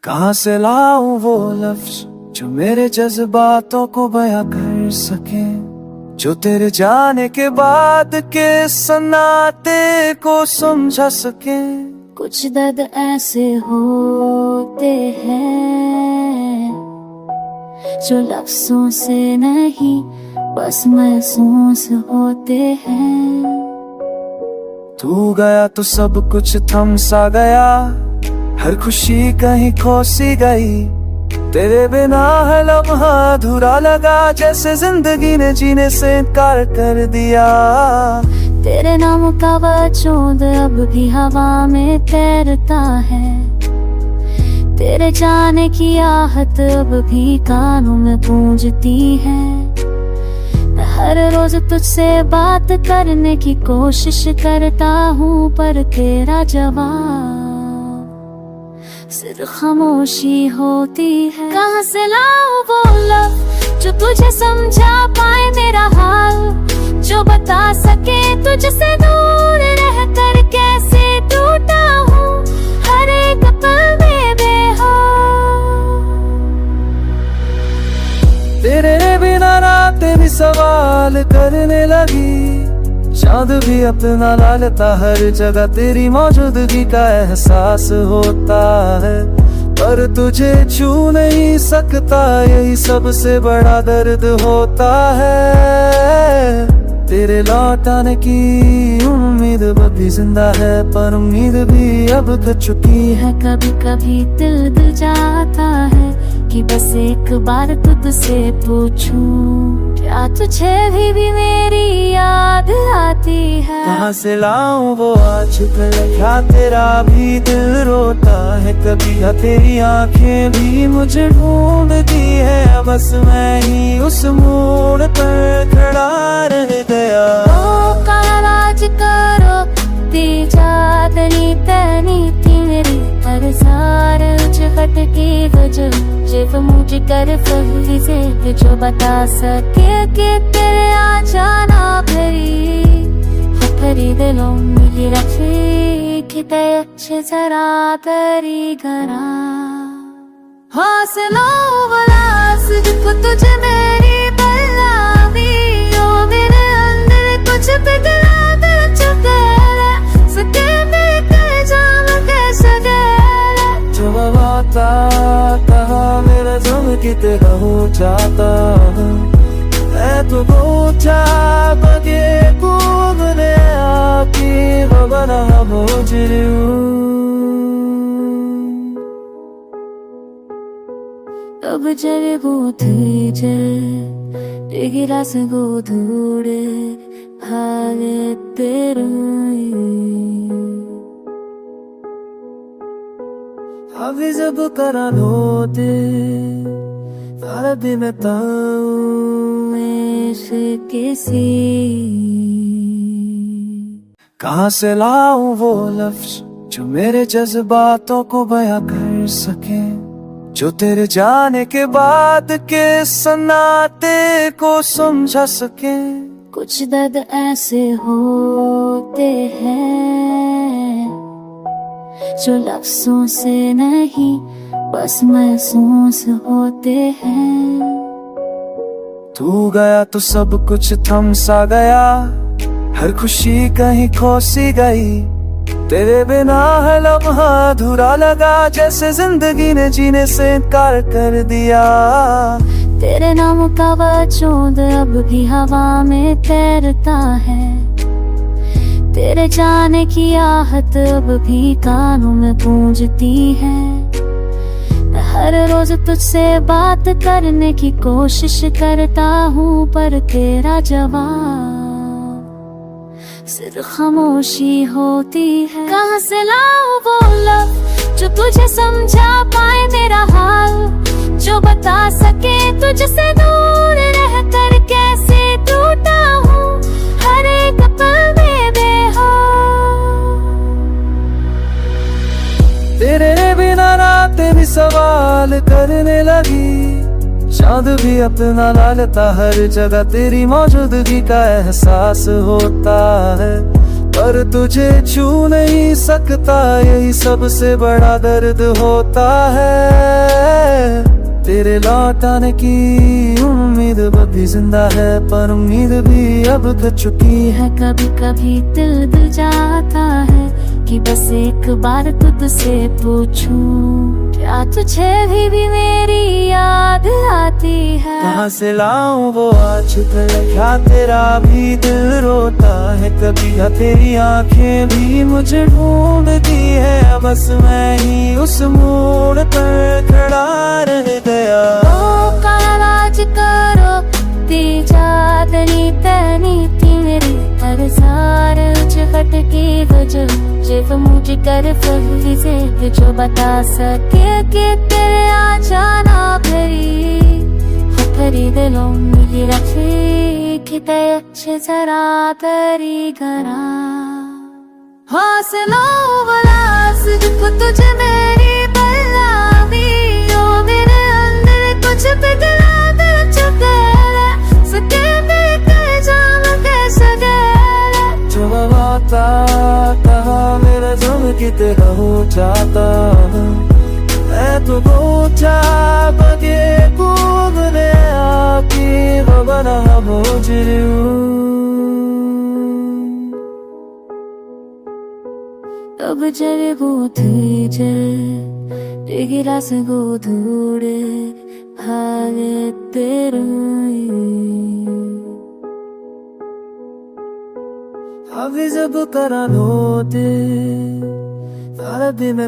कहाँ से लाऊं वो लफ्ज जो मेरे जज्बातों को बयां कर सके, जो तेरे जाने के बाद के सन्नाटे को समझा सके। कुछ दर्द ऐसे होते हैं जो लफ्जों से नहीं बस महसूस होते हैं। तू गया तो सब कुछ थम सा गया, हर खुशी कहीं खो सी गई। तेरे बिना है लम्हा अधूरा लगा, जैसे जिंदगी ने जीने से इनकार कर दिया। तेरे नाम का वजूद अब भी हवा में तैरता है, तेरे जाने की आहट अब भी कानों में गूंजती है। हर रोज तुझसे बात करने की कोशिश करता हूँ, पर तेरा जवाब सिर्फ खामोशी होती है। कहाँ से लाऊं वो लफ्ज़ जो तुझे समझा पाए मेरा हाल, जो बता सके तुझसे दूर रह कर कैसे टूटा हूँ हर एक पल में बेहाल। तेरे बिना रातें भी सवाल करने लगी, चाँद भी अपना लालता, हर जगह तेरी मौजूदगी का एहसास होता है। पर तुझे छू नहीं सकता, यही सबसे बड़ा दर्द होता है। तेरे लौट आने की उम्मीद अब भी जिंदा है, पर उम्मीद भी अब खो चुकी है। कभी कभी दिल जाता है कि बस एक बार तुझसे पूछूं, क्या तुझे भी मेरी याद आती है? कहाँ से लाऊं वो आज कल, क्या तेरा भी दिल रोता है कभी? क्या तेरी आंखें भी मुझे ढूंढती है? बस मैं ही उस मोड़ पर खड़ा रह गया। ओ काराज करो ती चादनी तनी थी मेरी, हर सारे उजगट की वजह जिब मुझे कर फहरी से जो बता सके कि तेरे आ जाना भरी दिलों में रखी किते अच्छे जरा तरी गरा। हौसलों वाला सिर्फ तुझे मेरी बल्लावी, ओ मेरे अंदर कुछ पिघला दे चुके सके मैं कर जाऊं कैसे गए। जो आता कहा मेरा जम किते हो जाता, मैं तो पूछा बगे घूमने आकी बना भोजरू। अब जरे बूथे गिरा से गो धूड़े भागे तेरे अभी जब करा होते तारा दिन ऐसे किसी। कहाँ से लाऊं वो लफ्ज जो मेरे जज्बातों को बयां कर सके, जो तेरे जाने के बाद के सन्नाटे को समझा सके। कुछ दर्द ऐसे होते हैं जो लफ्जों से नहीं बस महसूस होते हैं। तू गया तो सब कुछ थम सा गया, हर खुशी कहीं खो सी गई। तेरे बिना है लम्हा अधूरा लगा, जैसे जिंदगी ने जीने से इनकार कर दिया। तेरे नाम का वजूद अब भी हवा में तैरता है, तेरे जाने की आहट अब भी कानों में गूंजती है। हर रोज तुझसे बात करने की कोशिश करता हूँ, पर तेरा जवाब सिर्फ खामोशी होती है। कहाँ से लाऊं वो लफ्ज़ जो तुझे समझा पाए मेरा हाल, जो बता सके तुझसे दूर रह कर कैसे टूटा हूँ हर एक पल में बेहाल। तेरे बिना रातें भी सवाल करने लगी, चाँद भी अपना लालता, हर जगह तेरी मौजूदगी का एहसास होता है। पर तुझे छू नहीं सकता, यही सबसे बड़ा दर्द होता है। तेरे लौट आने की उम्मीद अब भी जिंदा है, पर उम्मीद भी अब थक चुकी है। कभी कभी दिल जाता है कि बस एक बार तुझसे पूछूं, क्या तुझे भी मेरी याद आती है? कहाँ से लाऊं वो आज कल, क्या तेरा भी दिल रोता है कभी? क्या तेरी आंखें भी मुझे ढूंढती है? बस मैं ही उस मोड़ पर खड़ा रह गया। ओ कालाज करो ती जादनी तनी ती मेरी हर सार उचकट की वजह, जिव मुझे कर फली से जो बता सके कि तेरे आ जाना भरी दिलों मिली रखी किते अच्छे जरा तरी घरा हौसलों वाला सिर्फ तुझे मेरी बल्लावी, ओ मेरे अंदर कुछ पिघला दिल चुके सके बेकर जाम कैसे गए। जो आता कहा मेरा जम किते हो जाता, मैं तो बोचा बगे कूदने आकी बना मुझरू। अब जरे गोथी जल गिरास गोधूड़े भागे तेरे अभी जब करा होते सारा दिन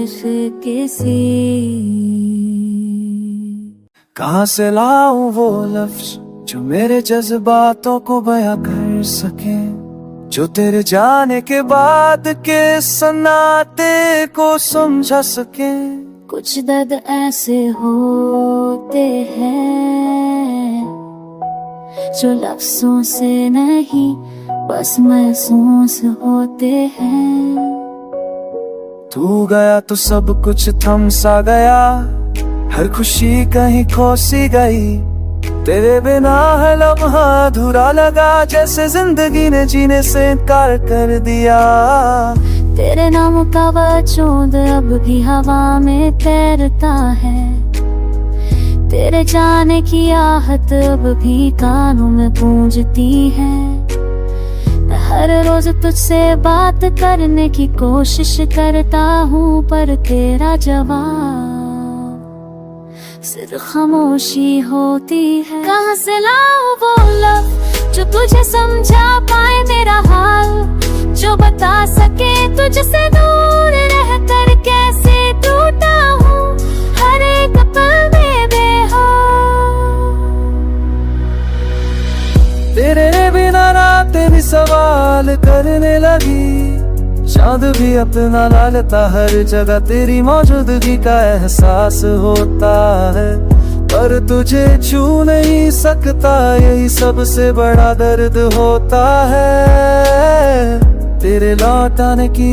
से किसी कहाँ से लाऊं वो लफ्ज जो मेरे जज्बातों को बयां कर सके, जो तेरे जाने के बाद के सन्नाटे को समझा सके। कुछ दर्द ऐसे होते हैं जो लफ्जों से नहीं बस महसूस होते हैं। तू गया तो सब कुछ थम सा गया, हर खुशी कहीं खो सी गई। तेरे बिना है लम्हा अधूरा लगा, जैसे जिंदगी ने जीने से इनकार कर दिया। तेरे नाम का वजूद अब भी हवा में तैरता है, तेरे जाने की आहट अब भी कानों में गूंजती है। हर रोज तुझसे बात करने की कोशिश करता हूँ, पर तेरा जवाब सिर्फ खामोशी होती है। कहाँ से लाऊं वो लफ्ज़ जो तुझे समझा पाए मेरा हाल, जो बता सके तुझसे दूर रहकर कैसे टूटा हूँ हर एक पल में बेहाल। तेरे बिना रातें भी सवाल करने लगी, चांद भी अपना लालता, हर जगह तेरी मौजूदगी का एहसास होता है। पर तुझे छू नहीं सकता, यही सबसे बड़ा दर्द होता है। तेरे लौट आने की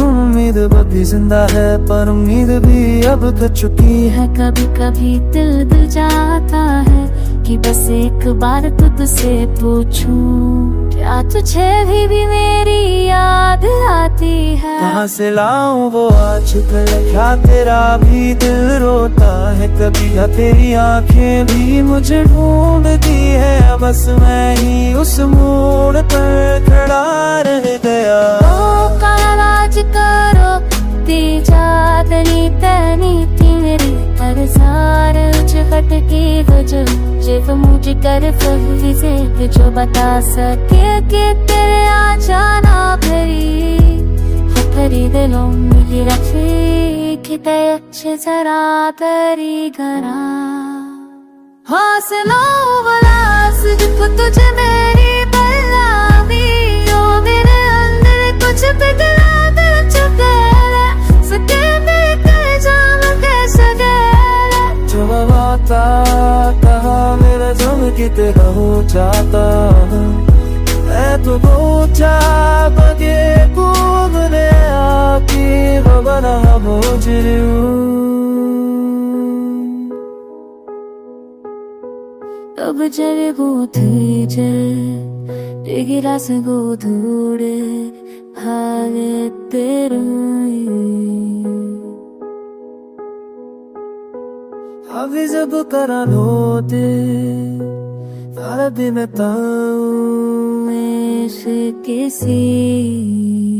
उम्मीद अब भी जिंदा है, पर उम्मीद भी अब थक चुकी है। कभी कभी दिल जाता है कि बस एक बार तुझसे पूछूं, क्या तुझे भी मेरी याद आती है? कहाँ से लाऊं वो आज कल, क्या तेरा भी दिल रोता है कभी? क्या तेरी आंखें भी मुझे ढूंढती है? बस मैं ही उस मोड़ पर खड़ा रह गया। ओ कालाज करो ती जादनी तनी ती मेरी हर सार उचकट की वजह, जिव मुझे कर फली से जो बता सके कि तेरे आ जाना भरी दिलों मिली रखी किते अच्छे जरा तरी घरा हौसलों वाला सिर्फ तुझे मेरी बल्लावी, ओ मेरे अंदर कुछ पिघला दिल चुके सके बेकर जाम कैसे गए। जो आता कहा मेरा जम किते हो जाता, मैं तो बोचा बगे कूदने आकी बना मुझरू। अब जरे गोथी जल गिरास गोधूड़े भागे तेरे अभी जब करा होते सारा दिन ताऊ किसी